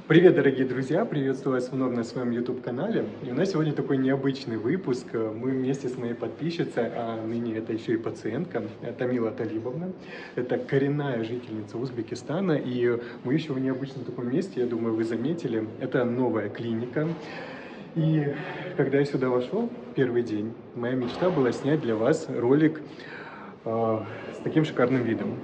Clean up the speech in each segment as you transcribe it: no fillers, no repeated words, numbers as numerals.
Привет, дорогие друзья! Приветствую вас вновь на своем YouTube-канале. И у нас сегодня такой необычный выпуск. Мы вместе с моей подписчицей, а ныне это еще и пациентка, Тамила Талибовна. Это коренная жительница Узбекистана. И мы еще в необычном таком месте, я думаю, вы заметили. Это новая клиника. И когда я сюда вошел, первый день, моя мечта была снять для вас ролик с таким шикарным видом.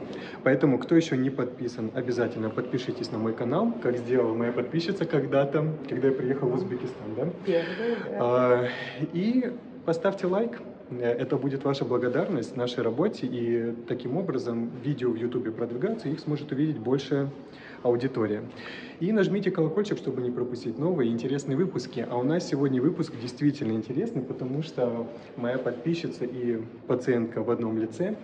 Поэтому, кто еще не подписан, обязательно подпишитесь на мой канал, как сделала моя подписчица когда-то, когда я приехал в Узбекистан, да? Первый, да. И поставьте лайк. Это будет ваша благодарность нашей работе, и таким образом видео в YouTube продвигаются, их сможет увидеть большая аудитория. И нажмите колокольчик, чтобы не пропустить новые интересные выпуски. А у нас сегодня выпуск действительно интересный, потому что моя подписчица и пациентка в одном лице,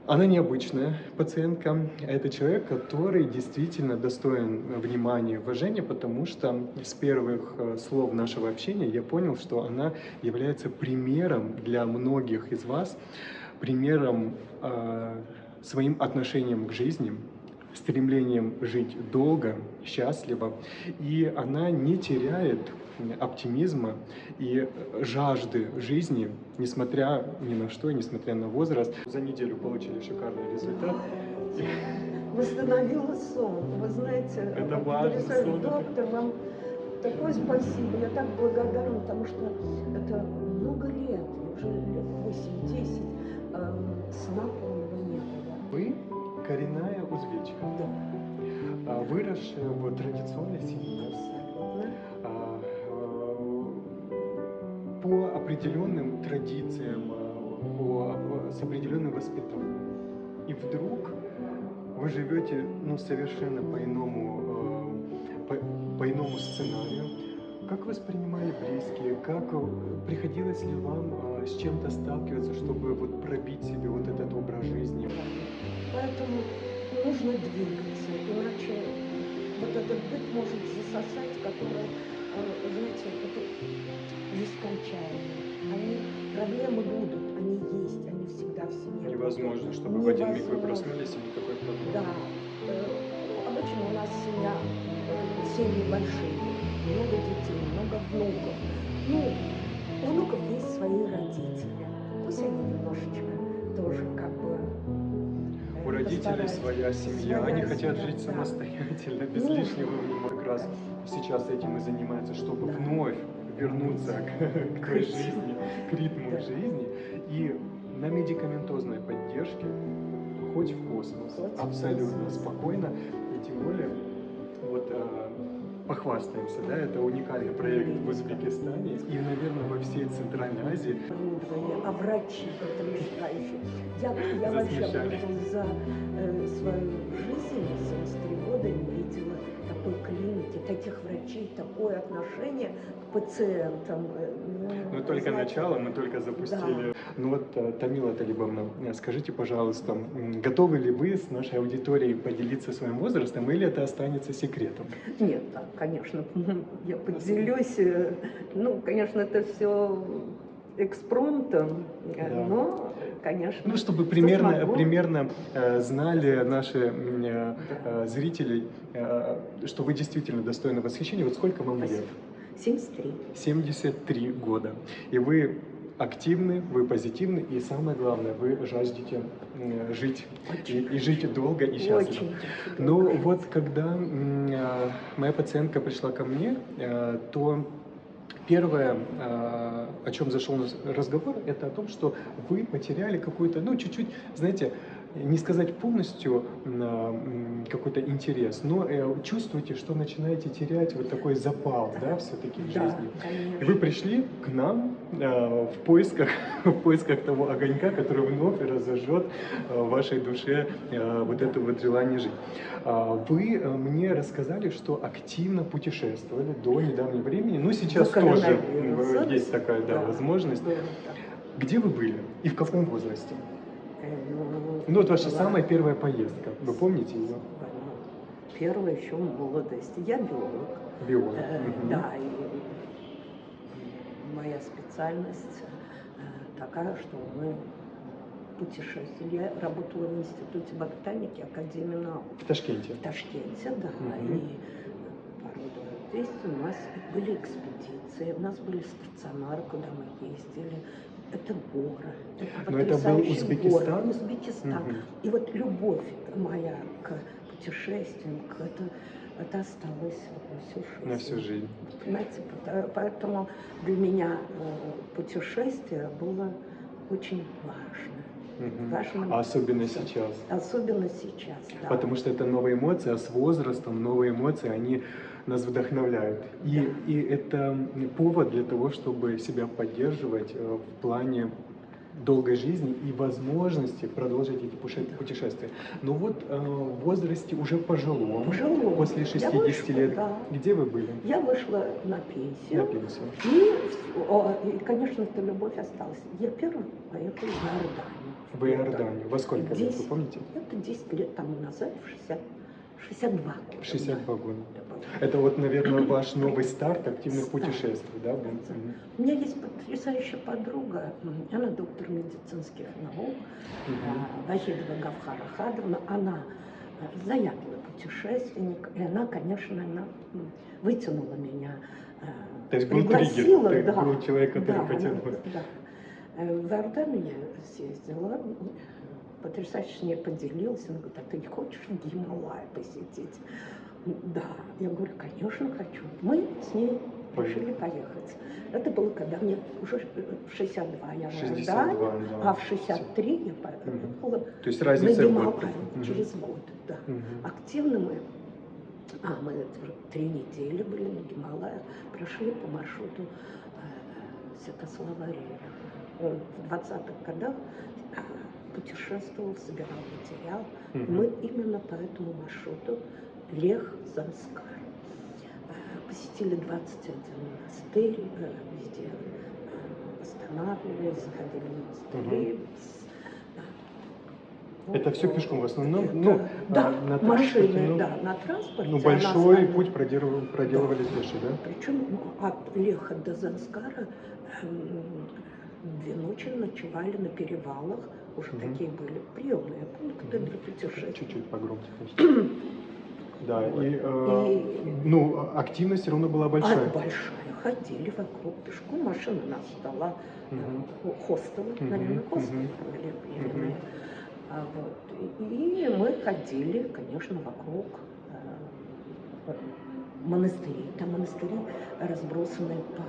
она необычная пациентка, это человек, который действительно достоин внимания и уважения, потому что с первых слов нашего общения я понял, что она является примером для многих из вас, примером своим отношением к жизни, стремлением жить долго, счастливо, и она не теряет оптимизма и жажды жизни, несмотря ни на что, несмотря на возраст. За неделю получили шикарный результат. Восстановила сон. Вы знаете, Это важно, сон. доктор, вам такое спасибо. Я так благодарна, потому что это много лет, уже лет 8-10, сна полного не было. Вы коренная узбечка, Да. выросшая в традиционной семье, по определенным традициям, с определенным воспитанием. И вдруг вы живете совершенно по иному сценарию. Как воспринимали близкие? Как приходилось ли вам с чем-то сталкиваться, чтобы вот пробить себе вот этот образ жизни? Поэтому нужно двигаться, иначе вот этот быт может засосать, который, знаете, это нескончаемый. Проблемы будут, они есть, они всегда в семье. Невозможно, чтобы в один миг вы проснулись и никакой проблемы. Да. Обычно у нас семьи большие, много детей, много внуков. У внуков есть свои родители. Пусть они немножечко тоже У родителей своя семья, они хотят жить да. самостоятельно, без лишнего внимания. Как раз сейчас этим и занимаются, чтобы вновь вернуться к жизни, к ритму жизни. И на медикаментозной поддержке, хоть в космос, абсолютно спокойно. И тем более, похвастаемся, да, это уникальный проект в Узбекистане и, наверное, во всей Центральной Азии. А врачи потрясающие. Я вообще за свою жизнь, 73 года, не видела такой клиники, таких врачей, такое отношение к пациентам. Только начало, мы только запустили. Да. Тамила Талибовна, скажите, пожалуйста, готовы ли вы с нашей аудиторией поделиться своим возрастом, или это останется секретом? Нет, конечно, я поделюсь. Конечно, это все экспромтом, да. Но, конечно... чтобы примерно знали наши зрители, что вы действительно достойны восхищения. Вот сколько вам лет? 73. 73 года. И вы активны, вы позитивны, и самое главное, вы жаждете жить и жить долго и счастливо. Но когда моя пациентка пришла ко мне, то первое, о чем зашел разговор, это о том, что вы потеряли какую-то, чуть-чуть, знаете, не сказать полностью какой-то интерес, но чувствуете, что начинаете терять вот такой запал, да, все-таки в жизни. Конечно. И вы пришли к нам в поисках того огонька, который вновь разожжет в вашей душе вот это вот желание жить. Вы мне рассказали, что активно путешествовали до недавнего времени, сейчас тоже есть такая возможность. Где вы были и в каком возрасте? Ваша самая первая поездка, вы помните ее? Первая еще в молодости. Я биолог. Биолог. Да, и моя специальность такая, что мы путешествовали. Я работала в Институте ботаники Академии наук. В Ташкенте? В Ташкенте, да. И естественно, у нас были экспедиции, у нас были стационары, куда мы ездили. Это горы, это Но это был потрясающие горы. Узбекистан? Узбекистан. Мгм. И вот любовь моя к путешествиям, это осталось на всю жизнь. На всю жизнь. Знаете, поэтому для меня путешествие было очень важно. Мгм. Важно, Особенно сейчас. особенно сейчас, да. Потому что это новые эмоции, а с возрастом новые эмоции, они нас вдохновляют. И это повод для того, чтобы себя поддерживать в плане долгой жизни и возможности продолжить эти путешествия. Но вот в возрасте уже пожилом, Пожилом. после Я 60 вышла, лет, да. где вы были? Я вышла на На пенсию. пенсию. И, конечно, эта любовь осталась. Я первым поехала в Иорданию. В Иорданию. Во сколько лет, вы 10 помните? Это 10 лет тому назад, в 62 года. 62 года. Да. Это вот, наверное, ваш новый старт активных Старт. путешествий, да? был? Да. Мгм. У меня есть потрясающая подруга, она доктор медицинских наук, Вахидова Гавхара Хадовна. Она заядлый путешественник, и она, конечно, вытянула меня, То есть был пригласила, триггер, да, был человек, который да, хотел она, вас. да. В Иорданию я съездила, потрясающе с ней поделилась, она говорит: а ты не хочешь Гималай посетить? Да, я говорю: конечно, хочу. Мы с ней решили поехать. Это было, когда мне уже в 62 я в 62, Иордании, да. а в 63 я поехала То есть на разница в год. Гималай через год. Да. Активно мы 3 недели были на Гималаях, прошли по маршруту Святослава Рерих. В 20-х годах путешествовал, собирал материал. Мы именно по этому маршруту Лех-Занскар. Посетили 21 монастырь, везде останавливались, заходили в монастыри. Это все пешком в основном? Да, на машины, транспорте, да, на транспорте. Ну, большой путь проделывали пеши, да? Причем от Леха до Занскара 2 ночи ночевали на перевалах. Уже такие были приемные пункты для путешествий. Чуть-чуть погромче, конечно. Да, ну, активность все равно была большая. Большая. Ходили вокруг пешком, машина нас ждала. Хостелы, наверное, хостелы были временные. И мы ходили, конечно, вокруг монастырей. Там монастыри разбросаны по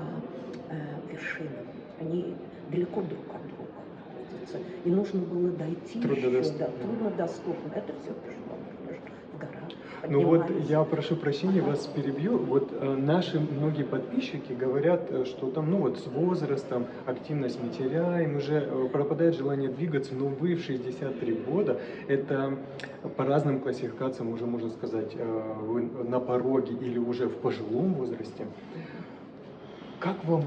вершинам. Они далеко друг от друга находятся. И нужно было дойти еще, да, труднодоступно. Это все пешком, конечно, в горах. Ну вот я прошу прощения, вас перебью. Вот наши многие подписчики говорят, что там, ну вот с возрастом активность мы теряем, уже пропадает желание двигаться, но вы в 63 года, это по разным классификациям уже можно сказать, вы на пороге или уже в пожилом возрасте. Как вам,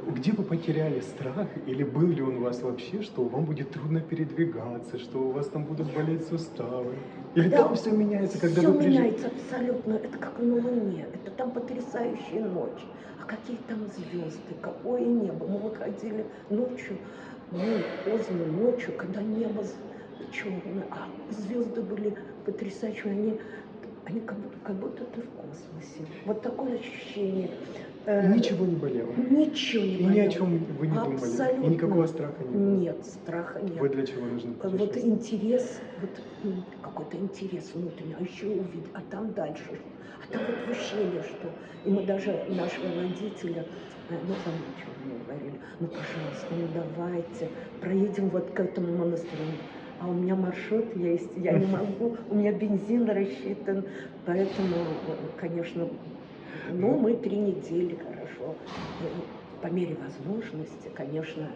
где вы потеряли страх, или был ли он у вас вообще, что вам будет трудно передвигаться, что у вас там будут болеть суставы? Или там все меняется, когда все вы меняется абсолютно, это как на Луне, это там потрясающая ночь, а какие там звезды, какое небо. Мы выходили ночью, поздно ночью, когда небо черное, а звезды были потрясающие, они как будто ты в космосе. Вот такое ощущение. И ничего не болело? Ничего не болело. И ни о чем вы не думали? Абсолютно. И никакого страха не было? Нет, страха нет. Вот для чего нужно Вот путешествовать? интерес, какой-то интерес внутренний, а еще увидеть, а там дальше, а там вот в ущелье что. И мы даже нашего водителя, там ничего не говорили, пожалуйста, давайте, проедем вот к этому монастырю. А у меня маршрут есть, я не могу, у меня бензин рассчитан, поэтому, конечно, мы 3 недели хорошо, по мере возможности, конечно,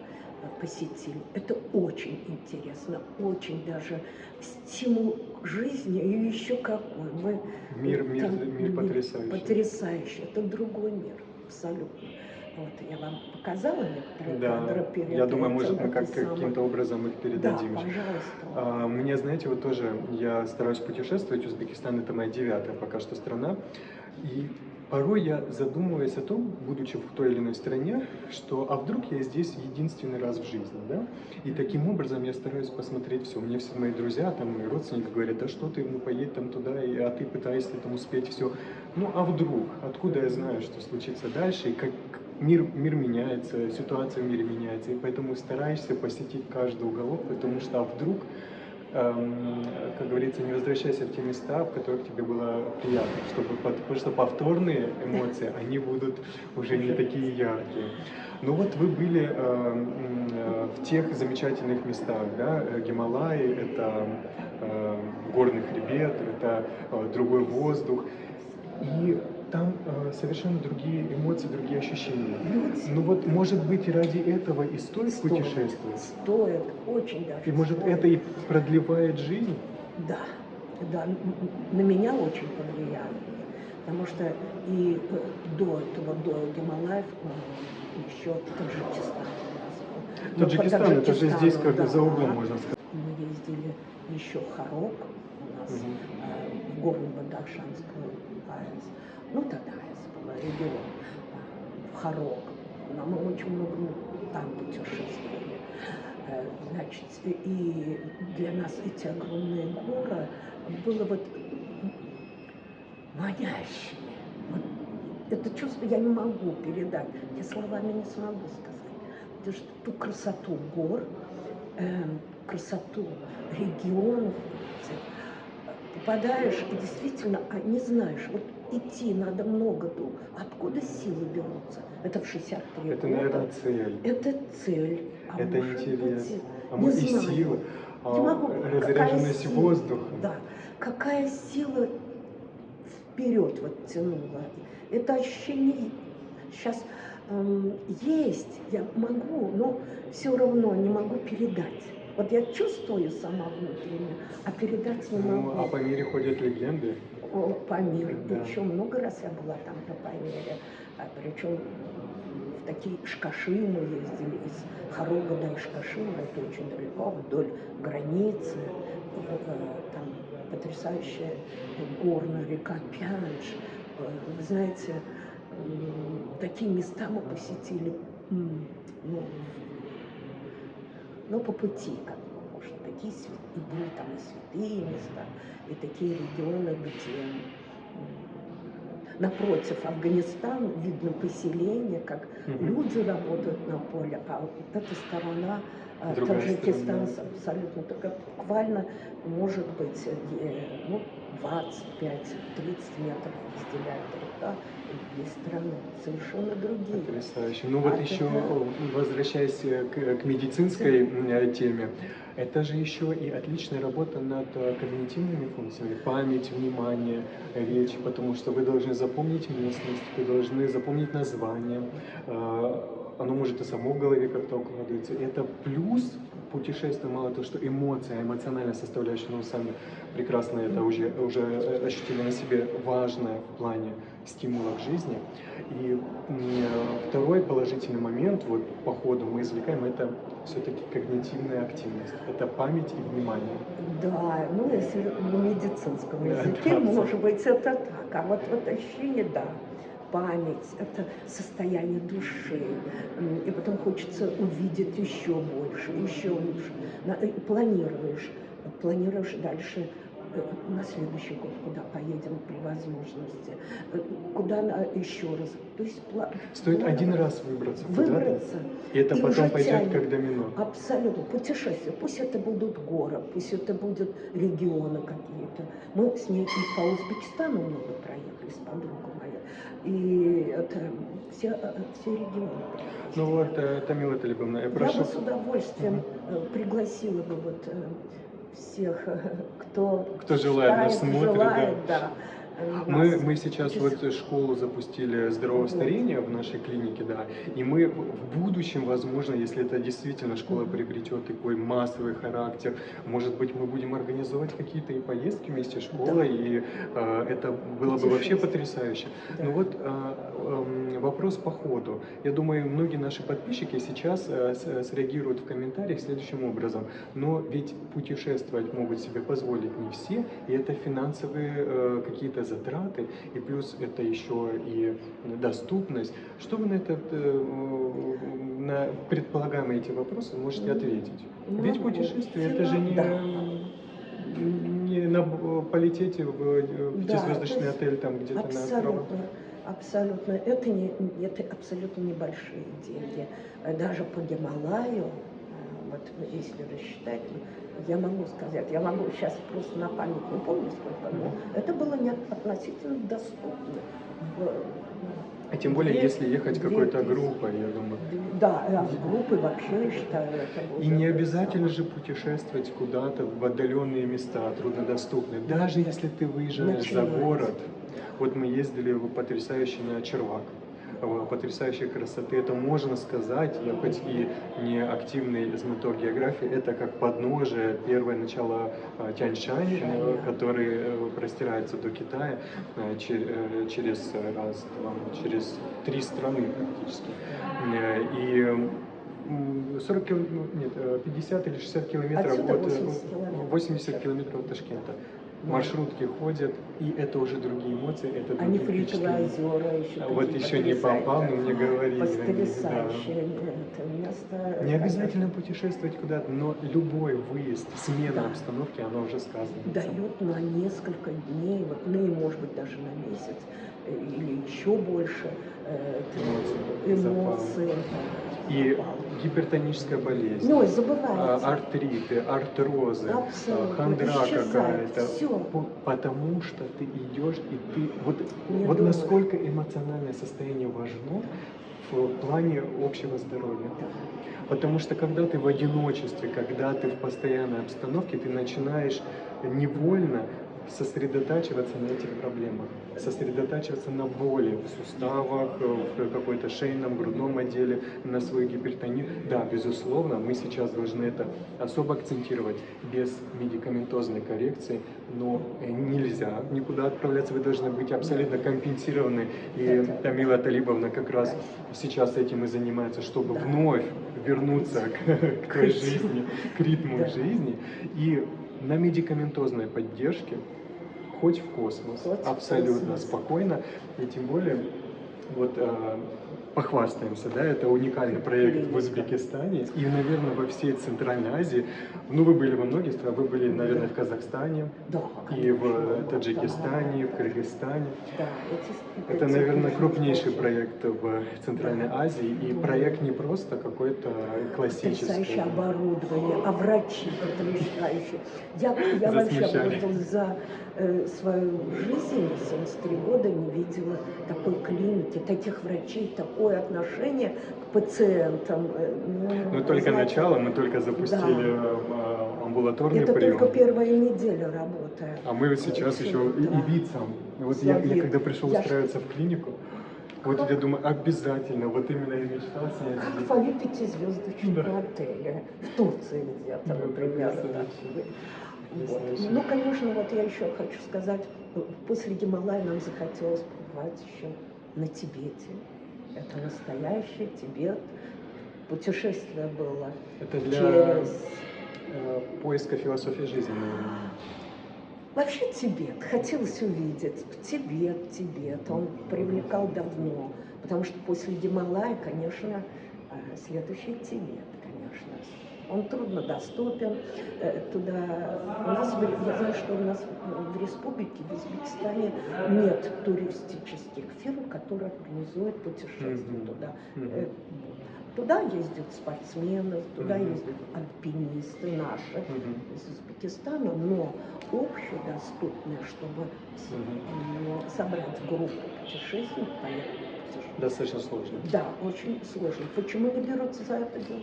посетили. Это очень интересно, очень даже стимул к жизни, и еще какой. Мир потрясающий. Потрясающий, это другой мир, абсолютно. Вот я вам показала некоторые кадры перед я думаю, может, мы этим каким-то образом их передадим. Да, пожалуйста. Мне, знаете, вот тоже я стараюсь путешествовать. Узбекистан — это моя 9-я пока что страна. И Порой я задумываюсь о том, будучи в той или иной стране, что а вдруг я здесь единственный раз в жизни, да? И таким образом я стараюсь посмотреть все. Мне все мои друзья, там, мои родственники говорят, да что ты, ну поедь там туда, а ты пытаешься там успеть все. Ну а вдруг? Откуда я знаю, что случится дальше, и как мир меняется, ситуация в мире меняется, и поэтому стараешься посетить каждый уголок, потому что а вдруг как говорится, не возвращайся в те места, в которых тебе было приятно, потому что повторные эмоции, они будут уже не такие яркие. Ну вот вы были в тех замечательных местах, да, Гималаи, это горный хребет, это другой воздух, и там совершенно другие эмоции, другие ощущения. Ну вот, может быть, ради этого и стоит путешествовать? Стоит, очень даже И может стоит. это и продлевает жизнь? Да, да, на меня очень повлияли, потому что и до этого, до Гималаев, еще Таджикистан у нас был. Но по Таджикистан, это же здесь как да, за углом, можно сказать. мы ездили еще в Харок, у нас в Горно-Бадахшанскую АЭС, ну тогда АЭС была, регион, в Харок. Но мы очень много там путешествовали. Значит, и для нас эти огромные горы было вот манящими. Вот это чувство я не могу передать, я словами не смогу сказать. Потому что ту красоту гор, красоту регионов, попадаешь и действительно не знаешь, вот идти надо много дум. Откуда силы берутся? Это в 63 Это, года. наверное, цель. Это цель. А Это может интерес. быть, А не мы и знаю. сила, Не могу. разряженность Какая сила? воздуха. Да. Какая сила вперед вот тянула. Это ощущение сейчас есть, я могу, но все равно не могу передать. Вот я чувствую сама внутренне, а передать не могу. Ну, а по мире ходят легенды. О, Памир. Да. Еще много раз я была там на Памире. Причем в такие Ишкашимы ездили, из Харога до Ишкашима, это очень далеко, вдоль границы. Там потрясающая горная река Пянш. Вы знаете, такие места мы посетили, ну, по пути, как бы, может, такие и были там и святые места, и такие регионы, где напротив Афганистан видно поселение, как люди работают на поле, а вот эта сторона, Таджикистан, абсолютно, только буквально, может быть, 25-30 метров разделяет река, и две страны совершенно другие. Потрясающе. Ну вот еще, возвращаясь к медицинской теме, это же еще и отличная работа над когнитивными функциями, память, внимание, речь, потому что вы должны запомнить местность, вы должны запомнить название, оно может и само в голове как-то укладывается. Это плюс путешествия, мало того, что эмоция, эмоциональная составляющая, ну, вы сами прекрасно это уже ощутили на себе, важное в плане стимула к жизни. И второй положительный момент, вот по ходу мы извлекаем, это все-таки когнитивная активность, это память и внимание. Да, ну если на медицинском языке, Да, может быть, это так, а вот ощущение, да, память, это состояние души, и потом хочется увидеть еще больше, еще лучше. Планируешь дальше на следующий год, куда поедем при возможности, куда еще раз. То есть стоит один раз выбраться куда-то, и это потом пойдет как домино. Абсолютно. Путешествия. Пусть это будут горы, пусть это будут регионы какие-то. Мы с ней и по Узбекистану много проехали, с подругой моей. И это все регионы. Ну вот, Тамила Талибовна, я прошу... Я бы с удовольствием пригласила бы вот всех, кто желает, нас смотрит, желает, да. Мы сейчас вот школу запустили здорового старения в нашей клинике, да, и мы в будущем, возможно, если это действительно школа приобретет такой массовый характер, может быть, мы будем организовать какие-то и поездки вместе с школой, да. И это было бы вообще потрясающе. Да. Ну вот вопрос по ходу. Я думаю, многие наши подписчики сейчас среагируют в комментариях следующим образом, но ведь путешествовать могут себе позволить не все, и это финансовые какие-то затраты, и плюс это еще и доступность. Что вы на на предполагаемые эти вопросы можете ответить? Ведь путешествие это же не полететь в пятизвездочный отель там где-то на островах. Абсолютно. Это абсолютно небольшие деньги. Даже по Гималаю, вот если рассчитать, я могу сказать, я могу сейчас просто на память не помню сколько, но это было не относительно доступно. А тем более, если ехать какой-то группой, я думаю. Да, а с группой вообще, я считаю, это И не обязательно же путешествовать куда-то в отдаленные места, труднодоступные. Даже если ты выезжаешь за город. Вот мы ездили потрясающе на Червак. Потрясающей красоты. Это можно сказать, я хоть и не активный знаток географии, это как подножие, первое начало Тянь-Шань, который простирается до Китая через через 3 страны практически. И 50 или 60 километров от 80 километров от Ташкента. Маршрутки ходят, и это уже другие эмоции, это другие впечатления. озера еще. Вот еще не попал, но мне говорили. Потрясающее это место. Не обязательно путешествовать куда-то, но любой выезд, смена обстановки, она уже сказывается. Дает на несколько дней, вот, ну и может быть даже на месяц, или еще больше эмоций. И гипертоническая болезнь, артриты, артрозы, хандра какая-то. Потому что ты идешь, и ты... Вот насколько эмоциональное состояние важно в плане общего здоровья. Потому что когда ты в одиночестве, когда ты в постоянной обстановке, ты начинаешь невольно сосредотачиваться на этих проблемах, сосредотачиваться на боли в суставах, в какой-то шейном, грудном отделе, на свою гипертонию. Да, безусловно, мы сейчас должны это особо акцентировать без медикаментозной коррекции, но нельзя никуда отправляться, вы должны быть абсолютно компенсированы. И Тамила Талибовна как раз сейчас этим и занимается, чтобы вновь вернуться к жизни, к ритму жизни. И на медикаментозной поддержке хоть в космос, абсолютно спокойно, и тем более вот похвастаемся, да, это уникальный проект в Узбекистане и, наверное, во всей Центральной Азии. Ну, вы были во многих странах, вы были, наверное, в Казахстане, и в Таджикистане, в Кыргызстане. Это, наверное, крупнейший проект в Центральной Азии, и проект не просто какой-то классический. Потрясающее оборудование, а врачи потрясающие. Я вообще за свою жизнь, 73 года, не видела такой клиники, таких врачей, такое отношение к пациентам. Ну, только начало, мы только запустили амбулаторный прием. Это только первая неделя работы. А мы сейчас еще и вицам. Вот я когда пришел устраиваться в клинику, вот я думаю, обязательно, вот именно я мечтал снять. Как в 5-звездочном отеле, в Турции где-то, например. Вот. Ну, конечно, вот я еще хочу сказать, после Гималая нам захотелось побывать еще на Тибете. Это настоящий Тибет. Путешествие было. Это для поиска философии жизни, наверное. Вообще Тибет. Хотелось увидеть. Тибет. Он привлекал давно. Потому что после Гималая, конечно, следующий Тибет, конечно. Он труднодоступен. Туда я знаю, что у нас в республике, в Узбекистане, нет туристических фирм, которые организуют путешествия туда. Туда ездят спортсмены, туда ездят альпинисты наши из Узбекистана, но общедоступные, чтобы собрать группу путешественников, поехать путешествовать. Достаточно сложно. Да, очень сложно. Почему не берутся за это дело?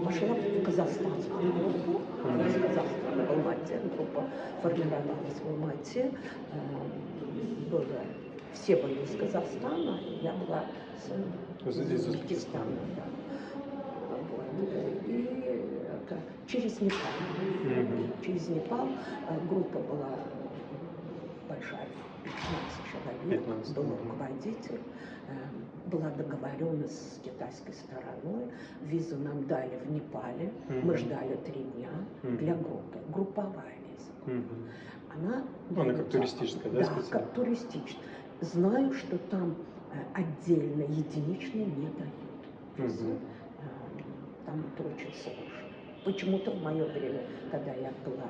Пошла в казахстанскую группу, из Казахстана, в Алмате, группа формировалась в Алмате. Все были из Казахстана, я была из Узбекистана. Да. Вот. И это через Непал. Через Непал группа была большая, 15 человек, был руководитель. Была договоренность с китайской стороной, визу нам дали в Непале, мы ждали 3 дня для группы, групповая виза. Она, Она как туристическая, да, да, специально? как туристическая. Знаю, что там отдельно единичный не дают. Мгм. Там это очень сложно. Почему-то в мое время, когда я была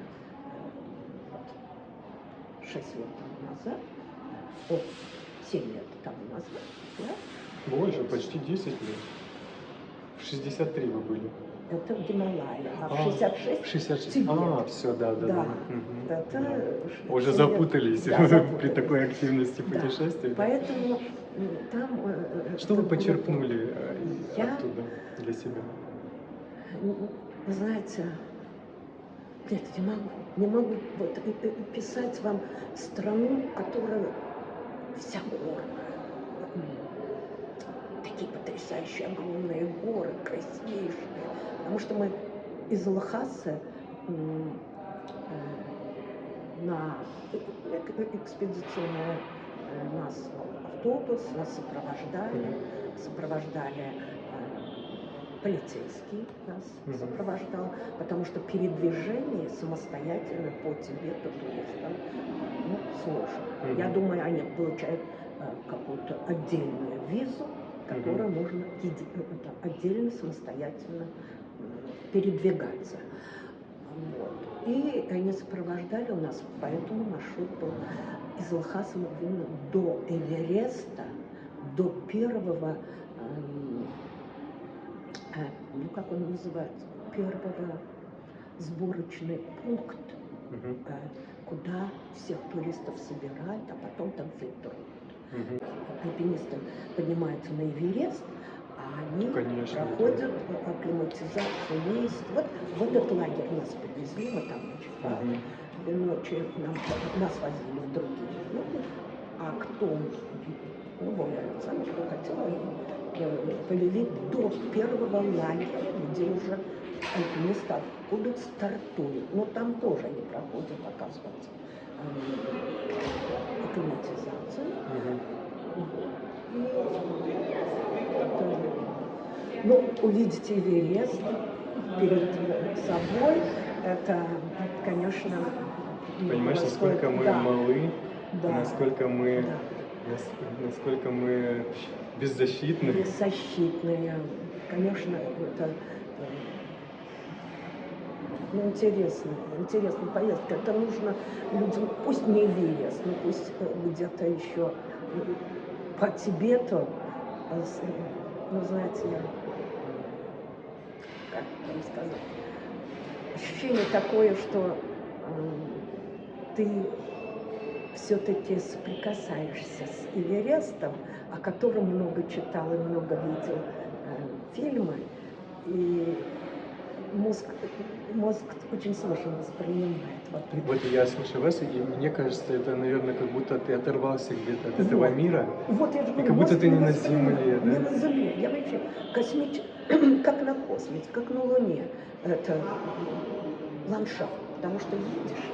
6 лет тому назад, 7 лет тому назад, да? Больше, почти 10 лет. В 63 вы были. Это в Гималае, а в А, 66 66. Тибет. все, да. Да, Мгм. это Да. Уже 7 лет. запутались Да, при запутались. такой активности Да, путешествий. поэтому там... Что вы эта группа- почерпнули Я, оттуда для себя? вы знаете, нет, не могу вот писать вам страну, которая вся горная. Такие потрясающие огромные горы, красивейшие. Потому что мы из Лхасы на экспедиционный нас автобус, нас сопровождали полицейский нас сопровождал, потому что передвижение самостоятельно по Тибету туристам сложно. Я думаю, они получают какую-то отдельную визу, которой можно отдельно самостоятельно передвигаться. Вот. И они сопровождали у нас, поэтому маршрут был из Лхасы до Эвереста, до первого, как он называется, первого сборочный пункт, куда всех туристов собирают, а потом там фильтруют. Альпинисты поднимаются на Эверест, а они проходят акклиматизацию месяц. Вот в этот лагерь нас привезли, мы там ночевали. 2 ночи нас возили в другие люди, а кто, сами кто хотел, повели до первого лагеря, где уже альпинисты откуда стартуют. Но там тоже они проходят, оказывается, акклиматизацию. Увидеть Эверест перед собой, это, конечно... Понимаешь, насколько мы малы, да, насколько мы беззащитны. Беззащитные. Конечно, это интересная поездка. Это нужно людям, пусть не Эверест, но пусть где-то еще по Тибету, знаете, как вам сказать, ощущение такое, что ты все-таки соприкасаешься с Эверестом, о котором много читал и много видел фильмы, и мозг очень сложно воспринимает. Вот я слушаю вас, и мне кажется, это, наверное, как будто ты оторвался где-то от этого мира, вот я же говорю, и как будто ты не на Земле, да? Не на Земле. Я вообще как на космосе, как на Луне. Это ландшафт, потому что едешь.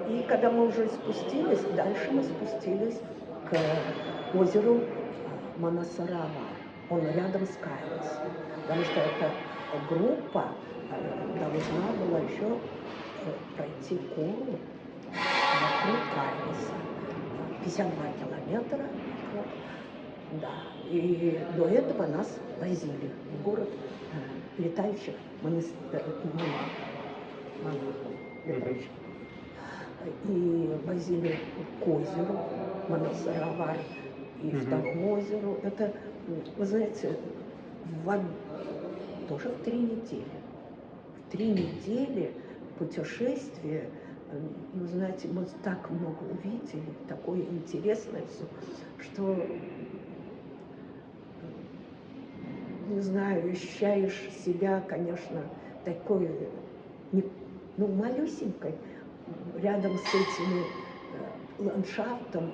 И когда мы уже спустились, дальше мы спустились к озеру Манасарава. Он рядом с Кайласом. Потому что эта группа должна была еще пройти гору вокруг Кайласа. 52 километра вокруг. Да. И до этого нас возили в город летающих монахов. Летающих. И возили к озеру Манасаравар и второму озеру. Это, вы знаете, тоже в 3 недели. В 3 недели путешествия, вы знаете, мы так много увидели, такое интересное все, что, не знаю, ощущаешь себя, конечно, такой, малюсенькой, рядом с этими ландшафтом.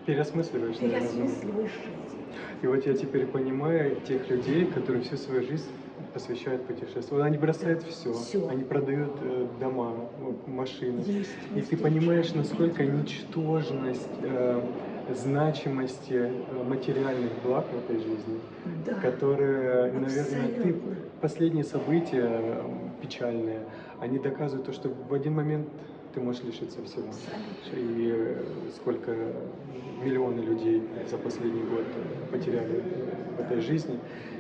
Переосмысливаешь, наверное. Переосмысливаешь жизнь. И вот я теперь понимаю тех людей, которые всю свою жизнь посвящают путешествию. Они бросают все. Они продают дома, машины. И ты понимаешь, насколько ничтожность значимости материальных благ в этой жизни, которые, наверное, последние события печальные, они доказывают то, что в один момент ты можешь лишиться всего. И сколько миллионы людей за последний год потеряли в этой жизни,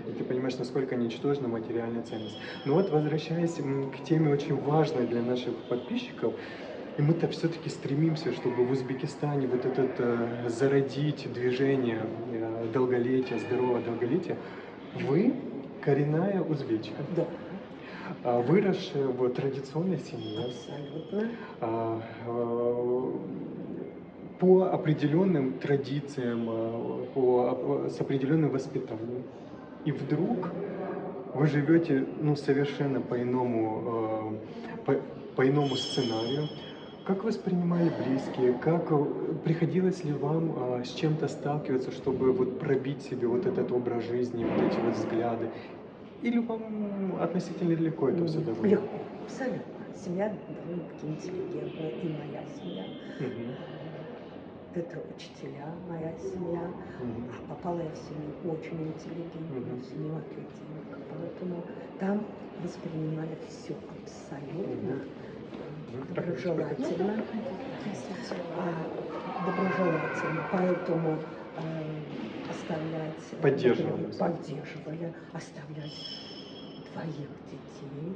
и ты понимаешь, насколько ничтожна материальная ценность. Но вот возвращаясь к теме очень важной для наших подписчиков, и мы-то все-таки стремимся, чтобы в Узбекистане вот этот зародить движение долголетия, здорового долголетия. Вы коренная узбечка, Да, выросшая в традиционной семье, абсолютно. по определенным традициям, с определенным воспитанием. И вдруг вы живете совершенно по иному сценарию. Как воспринимали близкие? Приходилось ли вам с чем-то сталкиваться, чтобы вот пробить себе вот этот образ жизни, вот эти вот взгляды? Или вам относительно легко это все давалось? Легко, абсолютно. Семья довольно-таки интеллигентная, и моя семья. Мгм. Это учителя, моя семья. Мгм. А попала я в семью очень интеллигентную, Мгм. семью академиков. Поэтому там воспринимали все абсолютно доброжелательно. Доброжелательно. Поэтому оставлять... Поддерживали. Поддерживали. Оставлять двоих детей.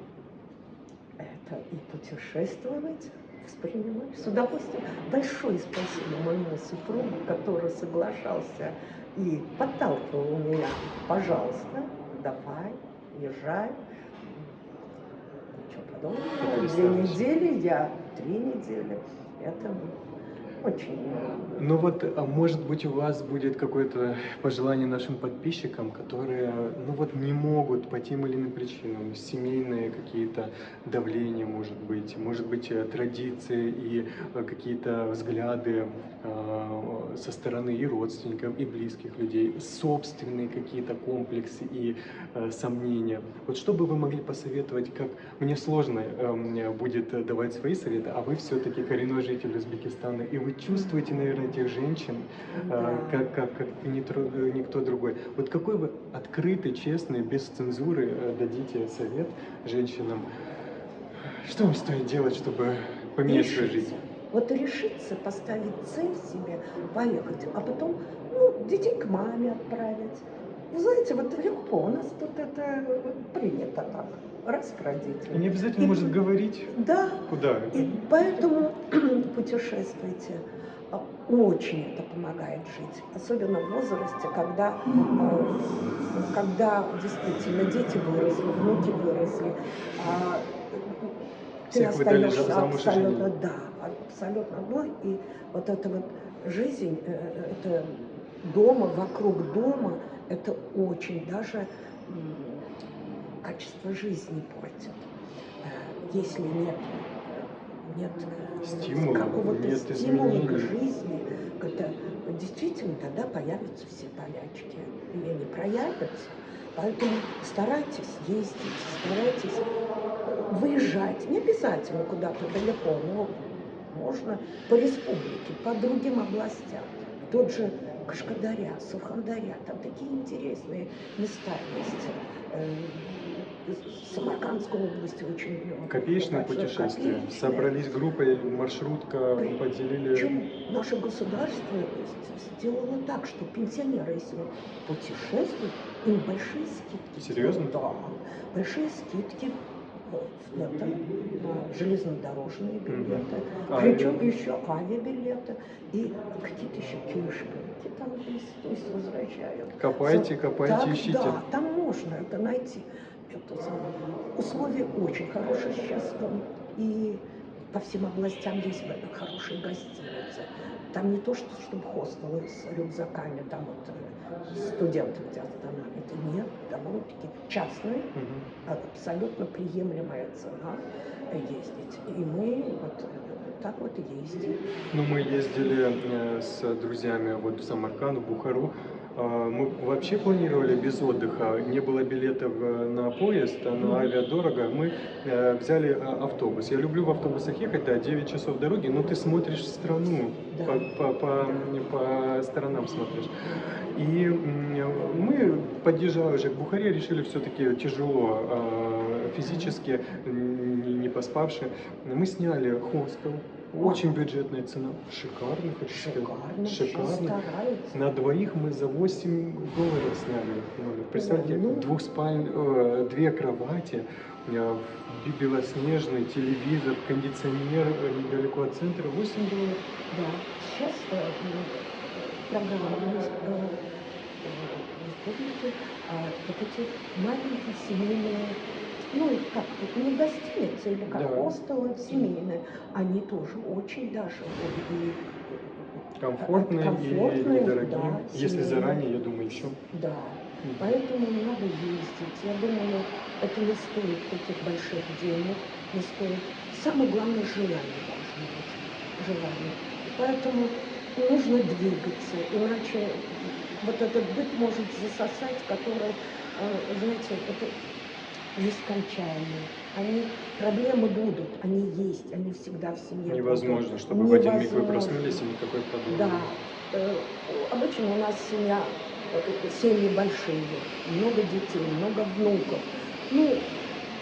Это и путешествовать воспринимали с удовольствием. Большое спасибо моему супругу, который соглашался и подталкивал меня. Пожалуйста, давай, езжай. Ничего подобного. 2 недели, я 3 недели. Это очень... Ну вот, может быть, у вас будет какое-то пожелание нашим подписчикам, которые, не могут по тем или иным причинам, семейные какие-то давления, может быть, традиции и какие-то взгляды со стороны и родственников, и близких людей, собственные какие-то комплексы и сомнения. Вот что бы вы могли посоветовать, как мне сложно будет давать свои советы, а вы все-таки коренной житель Узбекистана, и вы чувствуете, наверное, тех женщин, как никто другой. Вот какой вы открытый, честный, без цензуры дадите совет женщинам? Что вам стоит делать, чтобы поменять свою жизнь? Вот решиться, поставить цель себе, поехать, а потом детей к маме отправить. Вы знаете, вот легко, у нас тут это принято так, раз к родителям. И не обязательно может говорить, да, куда. И поэтому путешествуйте. Очень это помогает жить, особенно в возрасте, когда действительно дети выросли, внуки выросли, ты Всех выдали остаешься замуж и абсолютно, женили. да, абсолютно одной. И вот эта вот жизнь, это дома, вокруг дома, это очень даже качество жизни портит. Если нет Стимула, какого-то нет стимула к изменений. жизни, это действительно тогда появятся все болячки. Или не проявятся. Поэтому старайтесь ездить, старайтесь выезжать. Не обязательно куда-то далеко, но можно по республике, по другим областям. Тот же Кашкадаря, Сурхандаря, там такие интересные места есть. Самаркандской области очень много. Копеечные путешествия. Собрались группой, маршрутка, поделили. Причем наше государство сделало так, что пенсионеры, если путешествуют, им большие скидки. Серьезно? Да, большие скидки на железнодорожные билеты, причем еще авиабилеты и какие-то еще кэшбэки там есть, то есть возвращают. Копайте, Так, ищите. Да, там можно это найти. Условия очень хорошие сейчас, и по всем областям есть хорошие гостиницы. Там не то, чтобы хостелы с рюкзаками, там вот студенты где останавливают. Нет, довольно-таки частные, абсолютно приемлемая цена ездить. И мы вот так вот и ездим. Мы ездили с друзьями в Самарканд, в Бухару. Мы вообще планировали без отдыха. Не было билетов на поезд, на авиа дорого. Мы взяли автобус. Я люблю в автобусах ехать, 9 часов дороги, но ты смотришь страну, по сторонам смотришь. И мы, подъезжая уже к Бухаре, решили все-таки тяжело физически не поспавшие. Мы сняли хостел. Очень бюджетная цена. Шикарно, хочу сказать. Шикарно. На двоих мы за $8 сняли номер. Представьте, две кровати, белоснежный телевизор, кондиционер недалеко от центра. $8. Да, сейчас программа есть республики, вот эти маленькие семейные, ну, как тут, не гостиницы или как хостелы семейные, они тоже очень даже комфортные и недорогие. Да, если заранее, я думаю, еще. Да, поэтому надо ездить. Я думаю, это не стоит таких больших денег, не стоит. Самое главное, желание должно быть. Желание. Поэтому нужно двигаться, иначе вот этот быт может засосать, который, знаете, это нескончаемые. Проблемы будут, они есть, они всегда в семье невозможно, будут. чтобы в один миг вы проснулись и никакой проблемы. Да. Обычно у нас семьи большие, много детей, много внуков. Ну,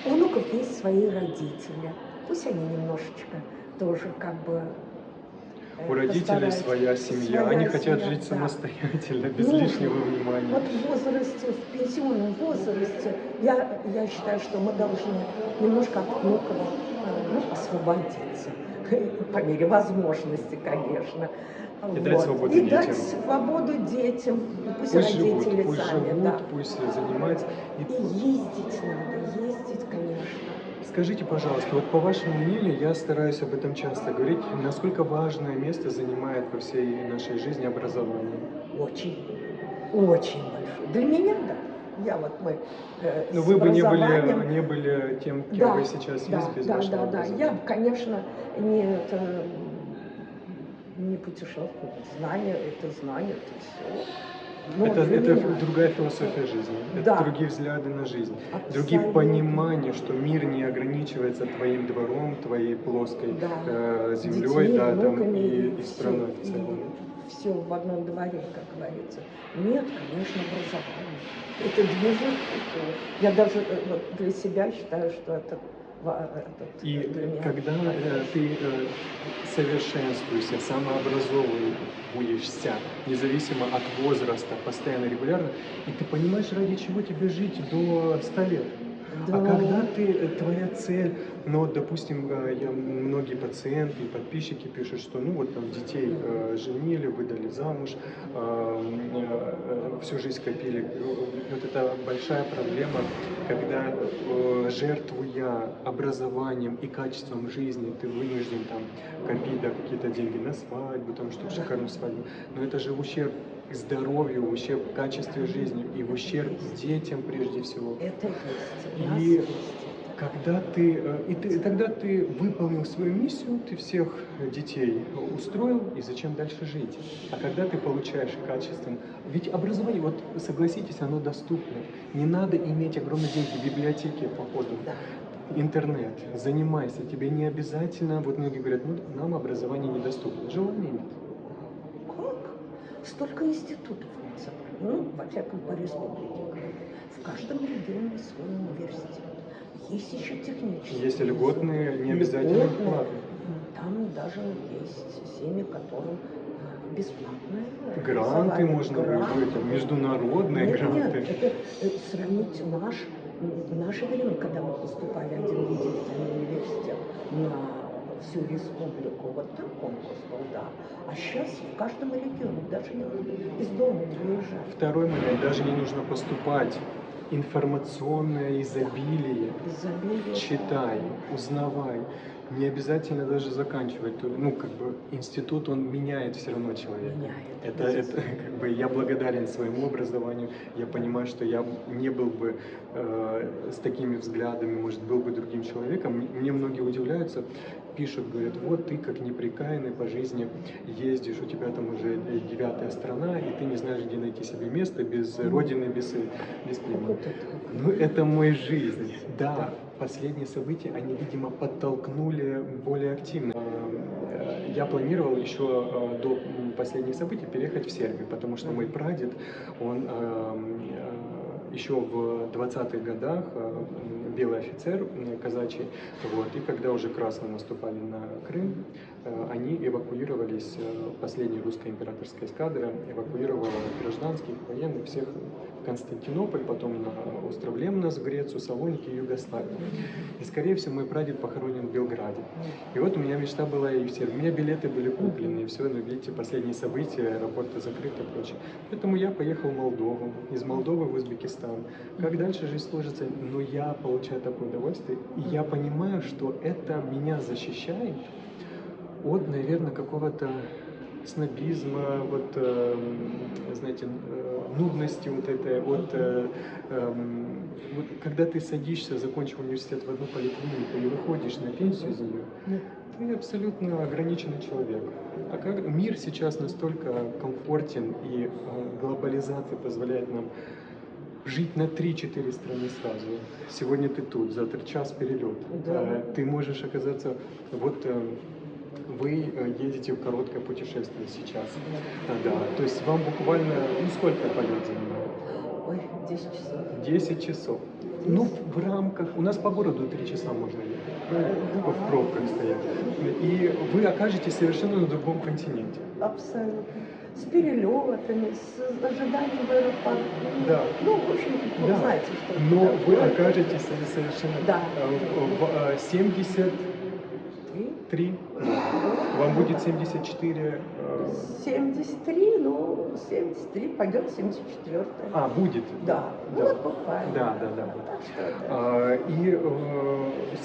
у внуков есть свои родители. Пусть они немножечко тоже как бы у родителей своя семья, они хотят жить самостоятельно, без лишнего внимания. Вот в возрасте, в пенсионном возрасте, я считаю, что мы должны немножко от внуков освободиться, по мере возможности, конечно. И дать свободу и детям. Дать свободу детям, пусть родители живут, сами, пусть занимаются. И ездить надо, ездить, конечно. Скажите, пожалуйста, вот по вашему мнению, я стараюсь об этом часто говорить, насколько важное место занимает во всей нашей жизни образование? Очень, очень большое. Для меня, да. Но вы бы не были тем, кем вы сейчас есть, без вашего образования. Я, конечно, не путешествую. Знание, это все. Это другая философия жизни, это другие взгляды на жизнь, другие понимания, что мир не ограничивается твоим двором, твоей плоской землей, детьми, и страной в целом. Все в одном дворе, как говорится. Нет, конечно, образование. Это движет. Я даже для себя считаю, что это и когда ты совершенствуешься, самообразовываешься, независимо от возраста, постоянно, регулярно, и ты понимаешь, ради чего тебе жить до 100 лет. Да. А когда твоя цель, допустим, многие пациенты и подписчики пишут, что там детей женили, выдали замуж, всю жизнь копили. Вот это большая проблема, когда жертвуя образованием и качеством жизни, ты вынужден копить какие-то деньги на свадьбу, чтобы шикарную свадьбу. Но это же в ущерб здоровью, в ущерб качеству жизни и в ущерб детям прежде всего. Это есть. И тогда ты выполнил свою миссию, ты всех детей устроил, и зачем дальше жить? А когда ты получаешь качественно... Ведь образование, согласитесь, оно доступно. Не надо иметь огромные деньги, библиотеки, походу. Да. Интернет, занимайся, тебе не обязательно, многие говорят, нам образование недоступно. Желания нет. Столько институтов у нас, во всяком по республике. В каждом регионе свой университет. Есть еще технические. Есть льготные, не обязательно платные. Там даже есть семьи, которым бесплатные. Гранты можно выиграть, международные гранты. Нет, это сравнить в наше время, когда мы поступали один единственный университет на всю республику, там конкурс был, да. А сейчас в каждом регионе даже не нужно из дома не выезжать. Второй момент, даже не нужно поступать. Информационное изобилие. Читай, узнавай. Не обязательно даже заканчивать. Институт, он меняет все равно человека. Я благодарен своему образованию. Я понимаю, что я не был бы с такими взглядами, может, был бы другим человеком. Мне многие удивляются, пишут, говорят, ты как неприкаянный по жизни ездишь, у тебя там уже 9-я страна, и ты не знаешь, где найти себе место без родины, без племени. Это моя жизнь. Да, последние события, они, видимо, подтолкнули более активно. Я планировал еще до последних событий переехать в Сербию, потому что мой прадед, он еще в 20-х годах белый офицер казачий, вот, и когда уже красные наступали на Крым, они эвакуировались, последняя русская императорская эскадра эвакуировала гражданских, военных, всех в Константинополь, потом на остров Лемнос, в Грецию, Салоники и Югославию. И, скорее всего, мой прадед похоронен в Белграде. И вот у меня мечта была и все. У меня билеты были куплены, и все, но видите, последние события, аэропорты закрыты и прочее. Поэтому я поехал в Молдову, из Молдовы в Узбекистан. Как дальше жизнь сложится? Но я получаю такое удовольствие, и я понимаю, что это меня защищает от, наверное, какого-то снобизма, вот, знаете, нудности вот этой, вот, когда ты садишься, закончив университет в одну поликлинику и выходишь на пенсию из нее, ты абсолютно ограниченный человек. А как мир сейчас настолько комфортен, и глобализация позволяет нам жить на 3-4 страны сразу. Сегодня ты тут, завтра час перелет. Да. Ты можешь оказаться, вот вы едете в короткое путешествие сейчас. Да, то есть вам буквально, ну сколько полет занимает? Ой, 10 часов. 10 часов. Ну, в рамках, у нас по городу 3 часа можно ехать, в пробках стоять. И вы окажетесь совершенно на другом континенте. Абсолютно. С перелетами, с ожиданием в аэропорту. Да. Ну, в общем, вы Да. знаете, что Но это вы такое. окажетесь совершенно Да. в 73, вам будет 74. 73, ну, 73, пойдет 74. Будет. Да, Да. вот буквально. Да. Так что это... И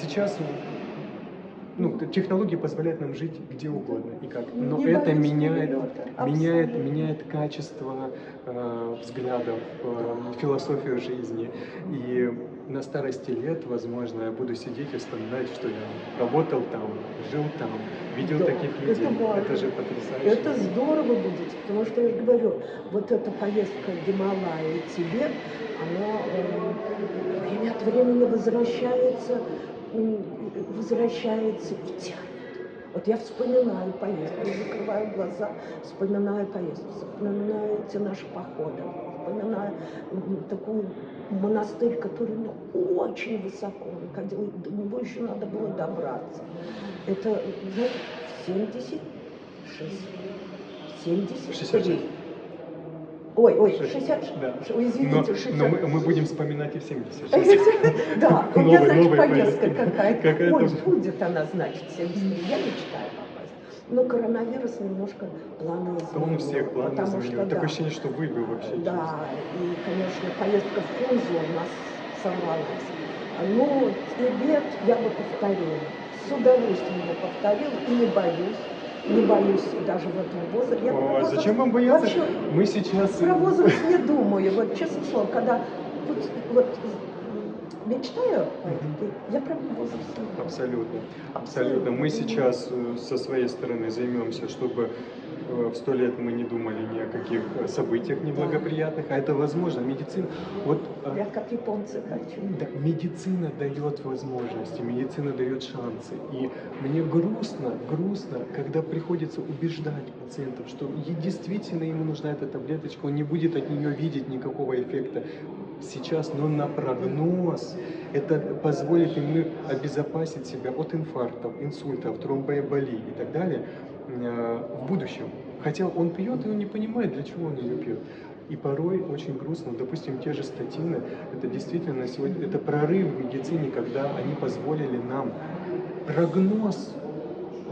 сейчас, ну, технологии позволяют нам жить где угодно и как. Но Не это боюсь меняет перелета. качество взглядов, философию жизни. И на старости лет, возможно, я буду сидеть и вспоминать, что я работал там, жил там, видел Да, таких людей. важно. Это же потрясающе. Это здорово будет, потому что я же говорю, вот эта поездка в Гималайи и Тибет, она время от времени возвращается в тягот. Вот я вспоминаю поездку, я закрываю глаза, вспоминаю поездку, вспоминаю эти наши походы, вспоминаю такой монастырь, который очень высоко находил, до него еще надо было добраться. Это, знаете, 76. Ой, 66. Да. Извините, 60. Но мы будем вспоминать и в 76. Да, у меня, значит, Новая поездка какая-то. Ой, Какая-то. будет она, значит, 73. Я мечтаю попасть. Но коронавирус немножко планы изменил. Он всех планы потому изменил. что, Такое да, ощущение, что выбил вообще. да, и, конечно, поездка в Фрунзе у нас сорвалась. Но Тибет я бы повторила. С удовольствием бы повторила и не боюсь. Не боюсь даже в этом возрасте. Я про возраст Зачем вам бояться? вообще Мы сейчас... про возраст не думаю. Вот честное слово, когда вот мечтаю, я про возраст не думаю. Абсолютно. Мы сейчас со своей стороны займемся, чтобы в 100 лет мы не думали ни о каких событиях неблагоприятных, а это возможно. Медицина... Я как японцы хочу. Да, медицина дает возможности, медицина дает шансы. И мне грустно, когда приходится убеждать пациентов, что действительно ему нужна эта таблеточка, он не будет от нее видеть никакого эффекта сейчас, но на прогноз это позволит ему обезопасить себя от инфарктов, инсультов, тромбоэмболий и так далее в будущем. Хотя он пьет, и он не понимает, для чего он ее пьет. И порой очень грустно, допустим, те же статины, это действительно сегодня, это прорыв в медицине, когда они позволили нам прогноз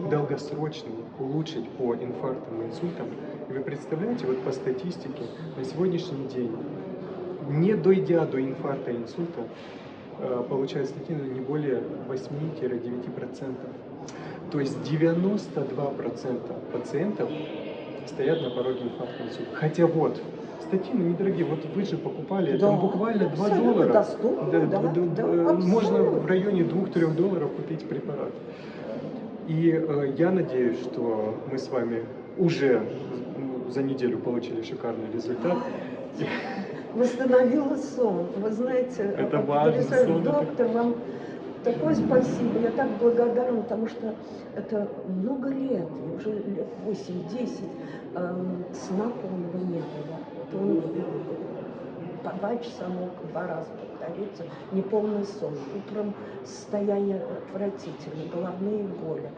долгосрочный улучшить по инфарктам и инсультам. И вы представляете, вот по статистике, на сегодняшний день, не дойдя до инфаркта и инсульта, получают статины не более 8-9%. То есть 92% пациентов стоят на пороге инфаркта и инсульта. Хотя вот, статины недорогие, вот вы же покупали, Да, там буквально $2. Доступно, Можно в районе $2-3 купить препарат. И я надеюсь, что мы с вами уже за неделю получили шикарный результат. Восстановила сон. Вы знаете, это важно, сон, доктор, вам такое спасибо. Я так благодарна, потому что это много лет, уже лет 8-10, сна полного не было. по 2 часа мог 2 раза повториться, неполный сон. Утром состояние отвратительное, головные боли.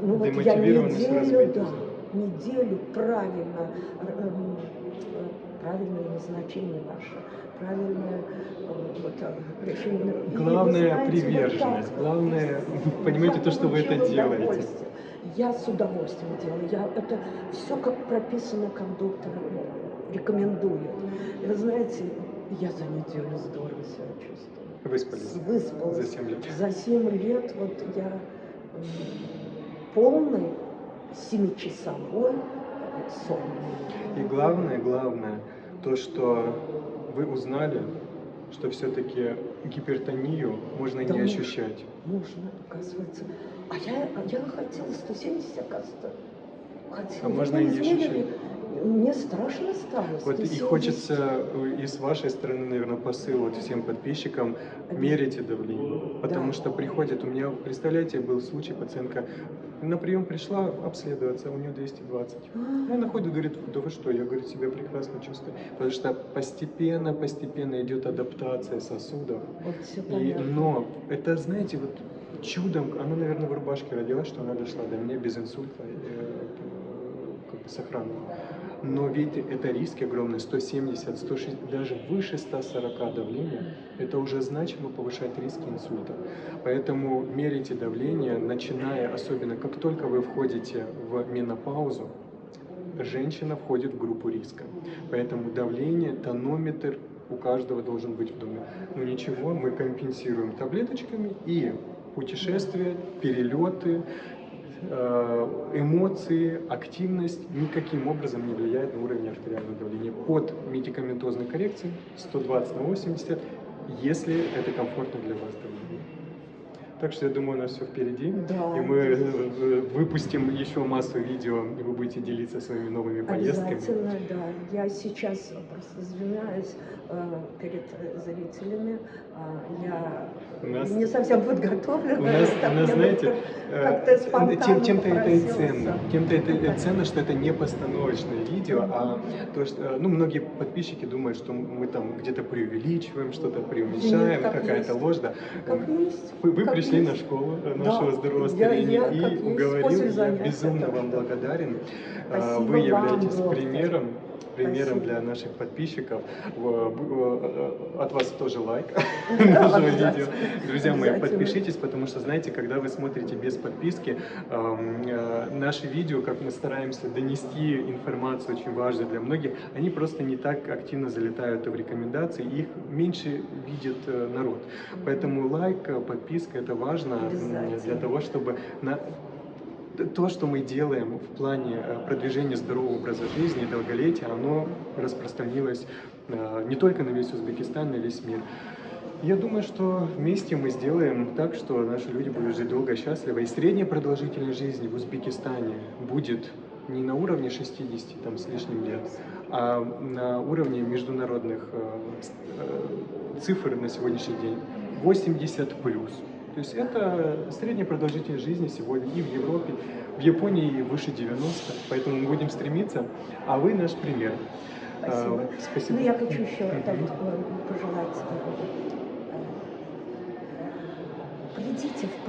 Ну вот я Демотивированность, разбитость. неделю правильно, правильное назначение ваше, правильное решение. Главное приверженность, главное, понимаете, то, что вы это делаете. Я с удовольствием делаю. Это все как прописано, как доктор рекомендует. И вы знаете, я за неделю здорово себя чувствую. Выспались? Выспалась. За 7 лет? За 7 лет вот я полный 7-часовой сон. И главное, то, что вы узнали, что все-таки гипертонию можно не ощущать. Можно, оказывается. А я хотела 170, оказывается. А можно и не ощущать. Мне страшно стало. Вот и хочется и с вашей стороны, наверное, посыл вот всем подписчикам: мерите давление. Потому что приходят, у меня, представляете, был случай, пациентка на прием пришла обследоваться, у нее 220. Она ходит, говорит: да вы что, я, говорит, себя прекрасно чувствую. Потому что постепенно идет адаптация сосудов. Вот но это, знаете, вот чудом, она, наверное, в рубашке родилась, что она дошла до меня без инсульта, как бы сохранно. Но ведь это риски огромные, 170, 160, даже выше 140 давления, это уже значимо повышает риски инсульта. Поэтому мерите давление, начиная, особенно как только вы входите в менопаузу, женщина входит в группу риска. Поэтому давление, тонометр у каждого должен быть в доме. Но ничего, мы компенсируем таблеточками, и путешествия, перелеты, эмоции, активность никаким образом не влияет на уровень артериального давления. Под медикаментозной коррекцией 120 на 80, если это комфортно для вас давление. Так что я думаю, у нас все впереди. Да, и мы выпустим еще массу видео, и вы будете делиться своими новыми поездками. Обязательно, да. Я сейчас просто извиняюсь перед зрителями. Я не совсем подготовлена. У нас, знаете, тем-то это и ценно. Тем-то это и ценно, что это не постановочное видео, а то, что, многие подписчики думают, что мы там где-то преувеличиваем, что-то преуменьшаем, какая-то ложь. Да. Как есть. Вы пришли на школу нашего здорового старения и уговорили. Я безумно вам благодарен. Спасибо. Вы являетесь вам, примером для наших подписчиков. От вас тоже лайк нашего видео. Друзья мои, подпишитесь, потому что, знаете, когда вы смотрите без подписки, наши видео, как мы стараемся донести информацию очень важную для многих, они просто не так активно залетают в рекомендации, их меньше видит народ. Поэтому лайк, подписка — это важно для того, чтобы то, что мы делаем в плане продвижения здорового образа жизни и долголетия, оно распространилось не только на весь Узбекистан, на весь мир. Я думаю, что вместе мы сделаем так, что наши люди будут жить долго и счастливо. И средняя продолжительность жизни в Узбекистане будет не на уровне 60 там, с лишним лет, а на уровне международных цифр на сегодняшний день 80+. То есть это средняя продолжительность жизни сегодня и в Европе, в Японии выше 90, поэтому мы будем стремиться, а вы наш пример. Спасибо. Спасибо. Я хочу еще пожелать. Придите в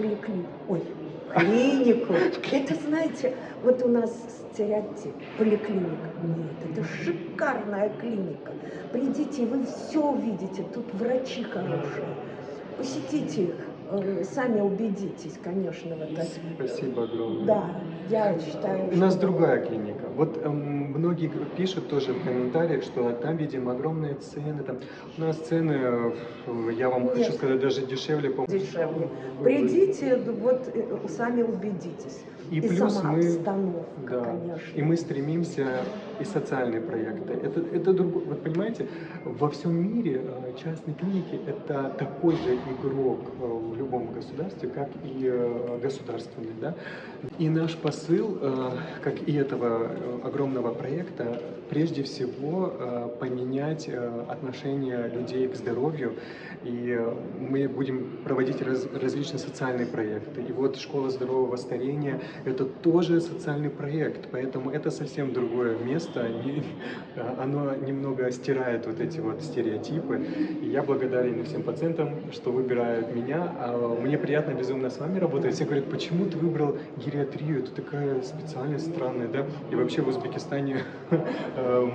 клинику. Это, знаете, вот у нас стереотип. Поликлиника. Нет, это шикарная клиника. Придите, и вы все увидите. Тут врачи хорошие. Посетите их. Сами убедитесь, конечно, в этом. Спасибо огромное. Да, я считаю, У нас другая клиника. Вот многие пишут тоже в комментариях, что там видим огромные цены. Там. У нас цены, я вам хочу сказать, даже дешевле. Дешевле. Придите, вот сами убедитесь. И плюс сама обстановка, да, конечно. и мы стремимся и социальные проекты. Это другое. Вот понимаете, во всем мире частные клиники — это такой же игрок в любом государстве, как и государственный. Да? И наш посыл, как и этого огромного проекта, прежде всего поменять отношение людей к здоровью. И мы будем проводить различные социальные проекты. И вот школа здорового старения это тоже социальный проект, поэтому это совсем другое место, оно немного стирает вот эти вот стереотипы, и я благодарен всем пациентам, что выбирают меня, мне приятно безумно с вами работать. Все говорят, почему ты выбрал гериатрию, это такая специальность странная, да, и вообще в Узбекистане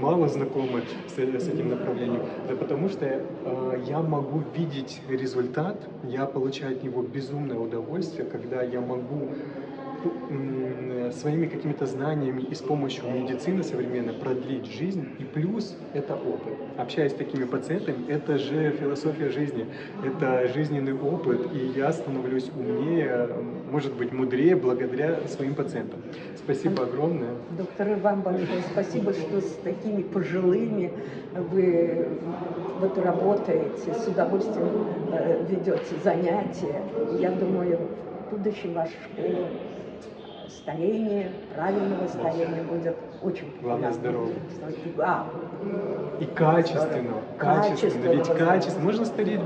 мало знакомы с этим направлением, да потому что я могу видеть результат, я получаю от него безумное удовольствие, когда я могу своими какими-то знаниями и с помощью медицины современной продлить жизнь. И плюс это опыт. Общаясь с такими пациентами, это же философия жизни, это жизненный опыт, и я становлюсь умнее, может быть, мудрее благодаря своим пациентам. Спасибо огромное. Доктор, и вам большое спасибо, что с такими пожилыми вы вот работаете, с удовольствием ведете занятия. Я думаю, в будущем ваша школа старения, правильного старения будет очень популярным. Главное, здоровье. И качественно. качественно. Ведь качество, можно стареть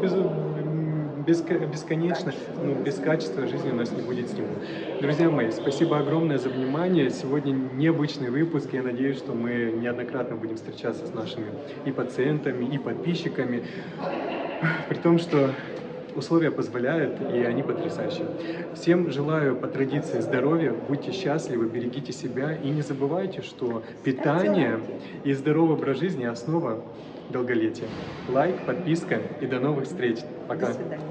бесконечно, но без качества жизни у нас не будет стимула. Друзья мои, спасибо огромное за внимание. Сегодня необычный выпуск. Я надеюсь, что мы неоднократно будем встречаться с нашими и пациентами, и подписчиками. При том, что условия позволяют, и они потрясающие. Всем желаю по традиции здоровья, будьте счастливы, берегите себя и не забывайте, что питание и здоровый образ жизни – основа долголетия. Лайк, подписка и до новых встреч. Пока. До свидания.